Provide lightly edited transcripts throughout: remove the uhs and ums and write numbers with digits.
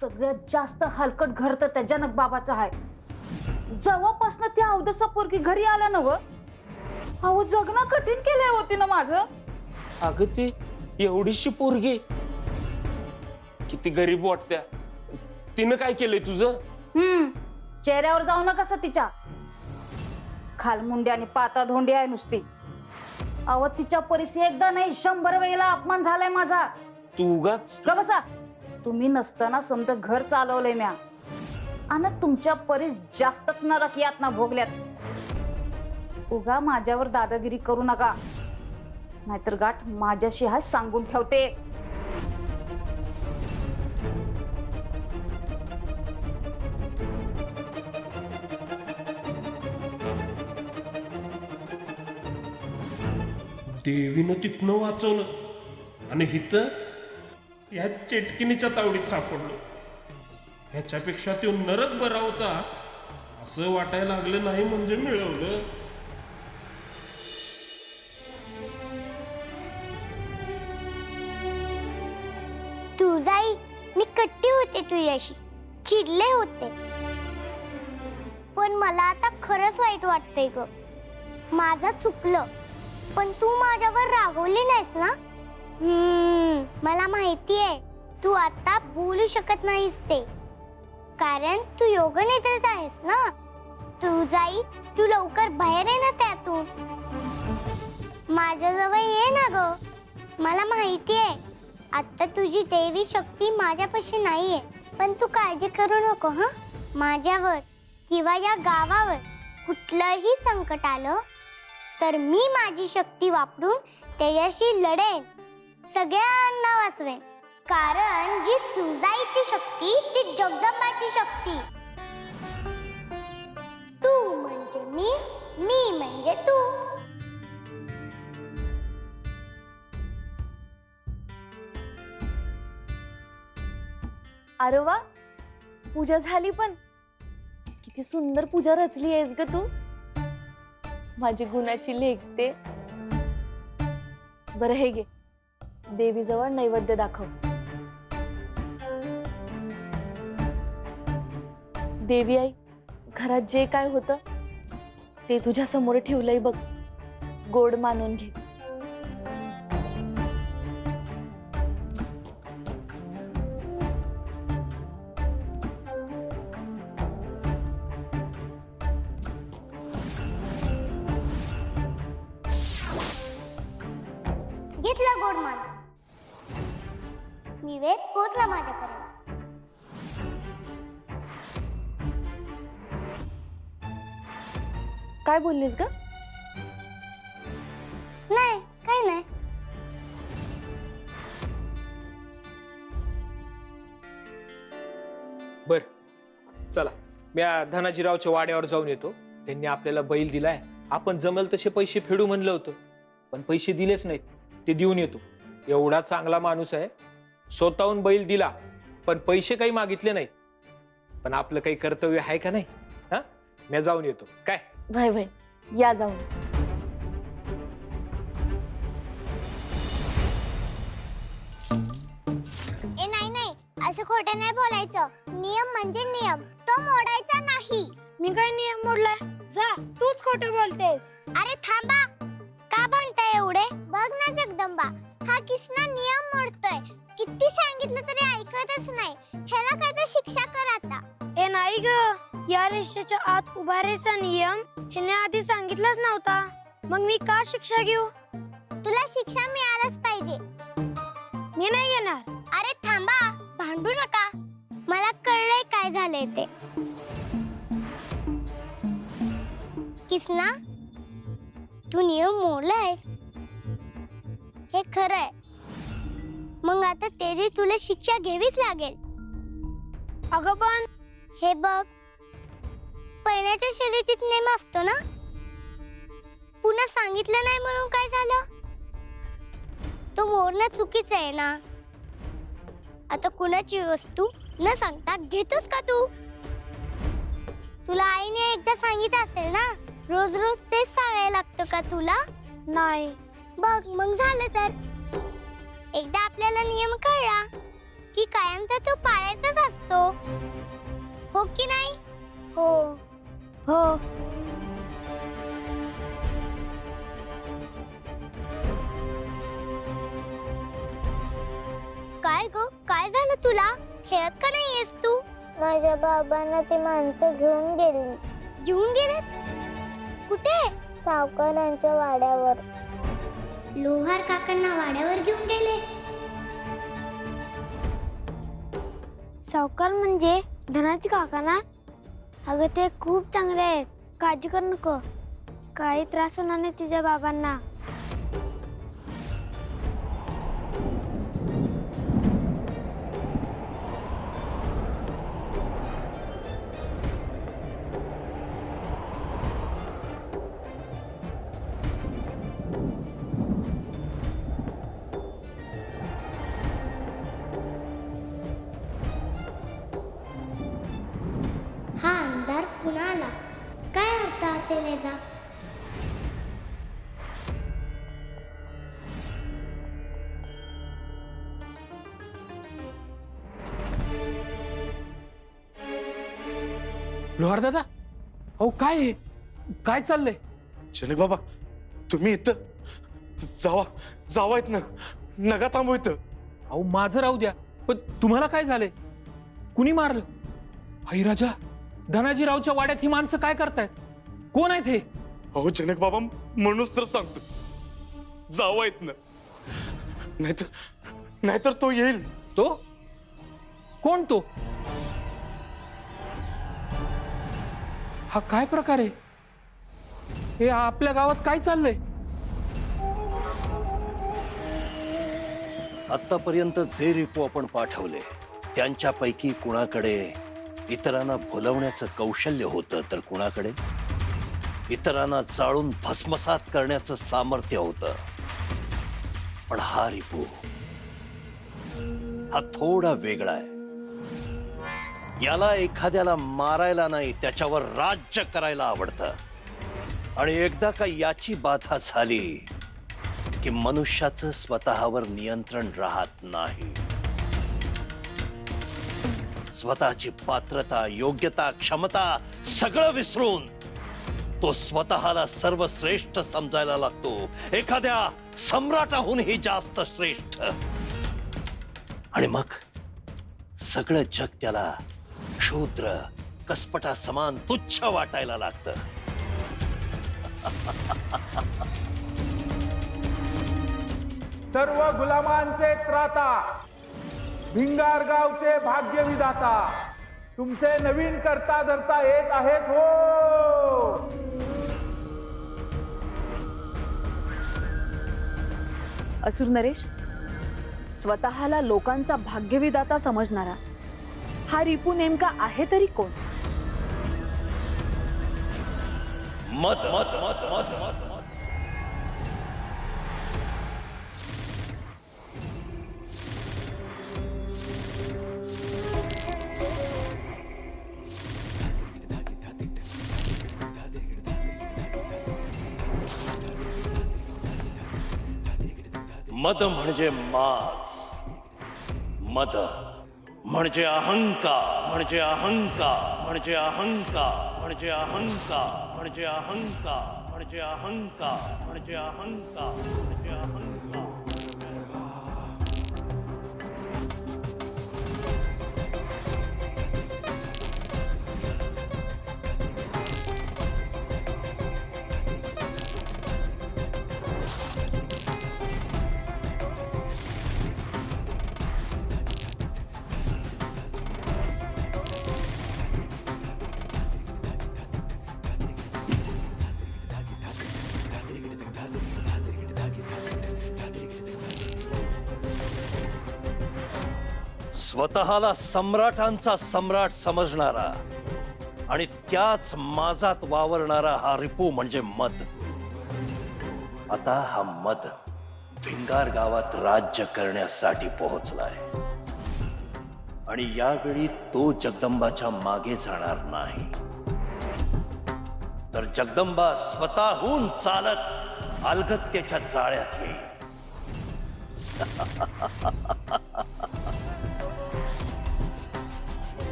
सगळ्यात जास्त हलकट घर तर त्या जनक बाबाचं आहे. जेव्हापासनं त्या अवधसा पोरगी घरी आल्या नव, अहो जगणं कठीण केलंय होती ना माझं. अगं ती एवढीशी पोरगी किती गरीब वाटत्या. तिनं काय केलंय तुझं? चेहऱ्यावर जाऊ नका तिच्या. खालमुंडी आणि पाता धोंडी आहे नुसती. अहो तिच्या परिसी एकदा नाही 100 वेळेला अपमान झालाय माझा. तू उगाच ग बसा. तुम्ही नसताना समजा घर चालवलंय म्या, आणि तुमच्या परीस जास्तच नरक यातना भोगल्यात. उगा माझ्यावर दादागिरी करू नका, नाहीतर गाठ माझ्याशी हा सांगून ठेवते. देवीनं तिथनं वाचवलं आणि हिथं या चेटकिनीच्या तावडीत सापडलो. ह्याच्यापेक्षा तो नरक बरा होता असं वाटायला लागलं नाही म्हणजे मिळवलं. तू जाई मी कट्टी होते तुझ्याशी, चिडले होते, पण मला आता खरंच वाईट वाटतंय ग. माझं चुकलं, पण तू माझ्यावर रागवली नाहीस ना? मला माहितीये तू आता बोलू शकत नाहीस ते, कारण तू योग नेत्यात आहेस ना. तू जाई, तू लवकर बाहेर ये ना त्यातून. माझ्याजवळ ये ना ग. मला माहितीये आता तुझी देवी शक्ती माझ्यापाशी नाहीये, पण तू काळजी करू नको हा. माझ्यावर किंवा या गावावर कुठलंही संकट आलं तर मी माझी शक्ती वापरून त्याच्याशी लढेन, सगळ्यांना वाचवेन. कारण जी तुळजाईची शक्ती ती जगदंबाची शक्ती. तू म्हणजे मी, मी म्हणजे तू. अरे वा, पूजा झाली. पण किती सुंदर पूजा रचली आहेस ग तू, माझी गुणाची लेखते. बरं हे घे, देवीजवळ नैवेद्य दाखव. देवी आई, घरात जे काय होतं ते तुझ्या समोर ठेवलंय बघ, गोड मानून घे. घेतला गोड मान. निवेद पोचला माझ्यापर्यंत. काय बोललीस ग? नाही, काय नाही. बर चला, मी धनाजीरावच्या वाड्यावर जाऊन येतो. त्यांनी आपल्याला बैल दिलाय, आपण जमल तसे पैसे फेडू म्हणलं होतं, पण पैसे दिलेच नाहीत. ते देऊन येतो. एवढा चांगला माणूस आहे, स्वतःहून बैल दिला पण पैसे काही मागितले नाहीत. पण आपलं काही कर्तव्य आहे का नाही? हा, मी जाऊन येतो. काय भाई भाई, या जाऊन. ए नाही नाही, असं खोटं नाही बोलायचं. नियम म्हणजे नियम, तो मोडायचा नाही. मी काय नियम मोडलाय? जा, तूच खोटं बोलतेस. अरे थांबा, का म्हणताय एवढे? बघ ना जगदंबा, हा किसना नियम मोडतोय. किती सांगितलं तरी ऐकतच नाही. ह्याला काय तर शिक्षा कर आता. ए नाही ग, या रेषेच्या आत उभारायचा नियम हिने आधी सांगितलंच नव्हता. मग मी का शिक्षा घेऊ? तुला शिक्षा मिळालंच पाहिजे. मी नाही घेणार. अरे थांबा, भांडू नका. मला कळलंय काय झालंय ते. किसना, तू नियम मोडलायस हे खरंय. मग आता त्याची तुला शिक्षा घ्यावीच लागेल. अगं पण हे बघ, पहिल्याच्या शर्यतीत नेम असतो ना. पुन्हा सांगितलं नाही म्हणून काय झालं? तो मोडणं चुकीचं आहे ना. आता कुणाची वस्तू न सांगता घेतोस का तू? तुला आईने एकदा सांगितलं असेल ना, रोज रोज तेच सांगायला लागतं का तुला? नाही. बघ, मग झालं तर. एकदा आपल्याला नियम कळला की कायमचा तो पाळ्यातच असतो, हो की नाही? हो. हो. काय ग, काय झालं तुला? खेळत का नाहीयेस तू? माझ्या बाबांना ती माणसं घेऊन गेली. घेऊन गेले? कुठे? सावकारांच्या वाड्यावर. लोहार काकांना वाड्यावर घेऊन गेले? सावकार म्हणजे धनाजी काका ना? अगं ते खूप चांगले आहेत, काळजी करू नको. काही त्रास होणार नाही तुझ्या बाबांना. हा अंधार पुन्हा आला. काय अर्थ असेल याचा? लोहार दादा, अहो काय आहे? काय चाललंय? जनक बाबा, तुम्ही इथं जावा, जावा इथनं, नका थांबू इथं. अहो माझं राहू द्या, पण तुम्हाला काय झालंय? कुणी मारलं? आई राजा, धनाजीरावच्या वाड्यात ही माणसं काय करतायत? कोण आहेत हे? अहो जनक बाबा, म्हणूनच तर सांगतो, जावा इथनं, नाहीतर तो येईल. तो कोण? तो हा काय प्रकार आहे? हे आपल्या गावात काय चाललंय? आतापर्यंत जे रिपो आपण पाठवले त्यांच्यापैकी कुणाकडे इतरांना भुलवण्याचं कौशल्य होतं, तर कुणाकडे इतरांना जाळून भस्मसात करण्याचं सामर्थ्य होतं. पण हा रिपू हा थोडा वेगळा आहे. याला एखाद्याला मारायला नाही, त्याच्यावर राज्य करायला आवडतं. आणि एकदा का याची बाधा झाली की मनुष्याचं स्वतःवर नियंत्रण राहत नाही. स्वतःची पात्रता, योग्यता, क्षमता सगळं विसरून तो स्वतःला सर्वश्रेष्ठ समजायला लागतो, एखाद्या सम्राटाहूनही जास्त श्रेष्ठ. आणि मग सगळं जग त्याला क्षुद्र, कसपटा समान तुच्छ वाटायला लागतं. सर्व गुलामांचे त्राता, भिंगार गावचे भाग्य विधाता, तुमचे नवीन करता धरता येत आहेत हो. असुर नरेश, स्वतःला लोकांचा भाग्यविधाता समजणारा हा रिपू नेमका आहे तरी कोण? मद मद मद मद मद मद म्हणजे माज, मद म्हणजे अहंकार, म्हणजे अहंकार, म्हणजे अहंकार, म्हणजे अहंकार, म्हणजे अहंकार, म्हणजे अहंकार, म्हणजे अहंकार, म्हणजे अहंकार. स्वतःला सम्राटांचा सम्राट समजणारा आणि त्याच माजात वावरणारा हा रिपू म्हणजे मद. आता हा मद भिंगार गावात राज्य करण्यासाठी पोहोचलाय आणि यावेळी तो जगदंबाच्या मागे जाणार नाही, तर जगदंबा स्वतःहून चालत अलगत्याच्या जाळ्यात येईल.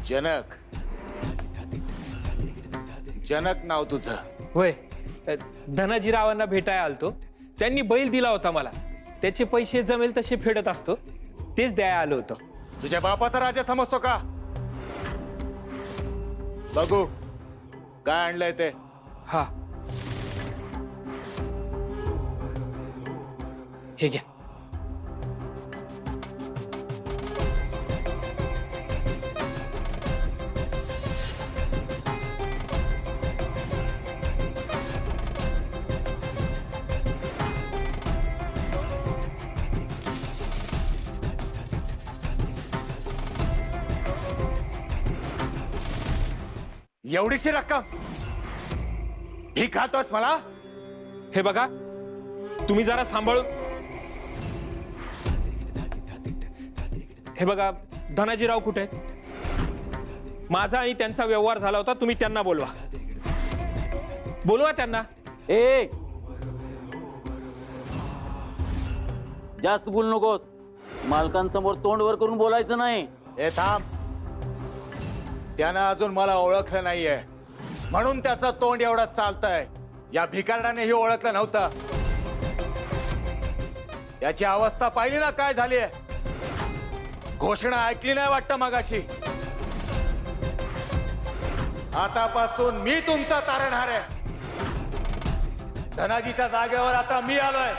जनक, जनक नाव तुझं? होय, धनाजीरावांना भेटायला आलतो. त्यांनी बैल दिला होता मला. त्याचे पैसे जमेल तसे फेडत असतो. तेच द्यायला आलो होतो. तुझ्या बापाचा राजा समजतो का? बघू काय आणलंय ते. हा, हे घ्या. एवढीशी रक्कम ही खातोस मला? हे बघा, तुम्ही जरा सांभाळून. हे बघा, धनाजीराव कुठे आहेत? माझा आणि त्यांचा व्यवहार झाला होता. तुम्ही त्यांना बोलवा. बोलवा त्यांना. ए, जास्त बोलू नकोस. मालकांसमोर तोंड वर करून बोलायचं नाही. हे थांब. त्यानं अजून मला ओळखलं नाहीये म्हणून त्याचं तोंड एवढं चालतंय. या भिकारडानेही ओळखलं नव्हतं. याची अवस्था पाहिली ना काय झाली. घोषणा ऐकली नाही वाटतं मगाशी. आतापासून मी तुमचा तारणहार आहे. धनाजीच्या जागेवर आता मी आलोय.